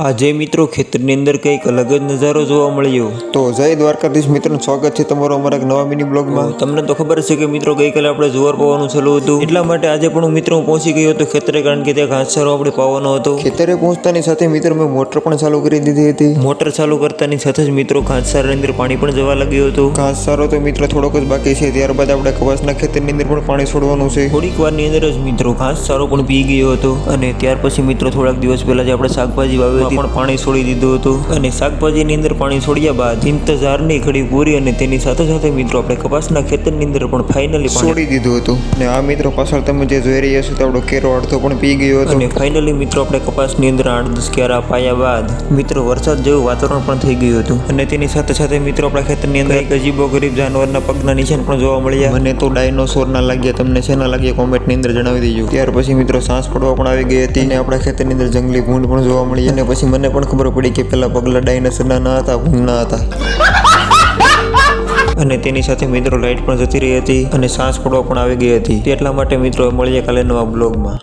આજે મિત્રો ખેતરની અંદર કંઈક અલગ જ નજારો જોવા મળ્યો. તો જય દ્વારકાધીશ મિત્રોનું સ્વાગત છે તમારું અમારા એક નવા મિની બ્લોગમાં. તમને તો ખબર છે કે મિત્રો ગઈકાલે આપણે જુવાર પાવાનું ચાલુ હતું, એટલા માટે આજે પણ હું મિત્રો પહોંચી ગયો હતો ખેતરે, કારણ કે ત્યાં ઘાસચારો આપણે પાવાનો હતો. ખેતરે પહોંચતાની સાથે મિત્રો મેં મોટર પણ ચાલુ કરી દીધી હતી. મોટર ચાલુ કરતાની સાથે જ મિત્રો ઘાસચારાની અંદર પાણી પણ જવા લાગ્યું હતું. ઘાસચારો તો મિત્રો થોડોક જ બાકી છે, ત્યારબાદ આપણે કપાસના ખેતરની અંદર પણ પાણી છોડવાનું છે. થોડીક વારની અંદર જ મિત્રો ઘાસચારો પણ પી ગયો હતો, અને ત્યાર પછી મિત્રો થોડાક દિવસ પહેલા જે આપણે શાકભાજી વાવી પણ પાણી છોડી દીધું હતું. અને શાકભાજીની અંદર પાણી છોડ્યા બાદ ઇંતજારની ઘડી પૂરી, અને તેની સાથે સાથે મિત્રો આપણે કપાસના ખેતરની અંદર પણ ફાઇનલી છોડી દીધું હતું. અને આ મિત્રો પાછળ તમે જે જોઈ રહ્યા છો તો આપણો કેરો અડધો પણ પી ગયો હતો. અને ફાઇનલી મિત્રો આપણે કપાસની અંદર 8-10 ક્યારા પાયા બાદ મિત્રો વરસાદ જેવું વાતાવરણ પણ થઈ ગયું હતું. અને તેની સાથે સાથે મિત્રો આપણા ખેતરની અંદર એક અજીબો ગરીબ જાનવરના પગના નિશાન પણ જોવા મળ્યા. મને તો ડાયનોસોર ના લાગ્યા, તમને શેના લાગ્યા કોમેન્ટની અંદર જણાવી દેજો. ત્યાર પછી મિત્રો સાંસ પડવા પણ આવી ગઈ હતી, અને આપણા ખેતરની અંદર જંગલી ભૂંડ પણ જોવા મળી. અને પછી મને પણ ખબર પડી કે પેલા પગલા ડાયનોસરના ના હતા, ભૂંડના હતા. અને તેની સાથે મિત્રો લાઇટ પણ જતી રહી હતી, અને સાંસ પડવા પણ આવી ગઈ હતી. એટલા માટે મિત્રો મળીએ કાલે નવા બ્લોગમાં.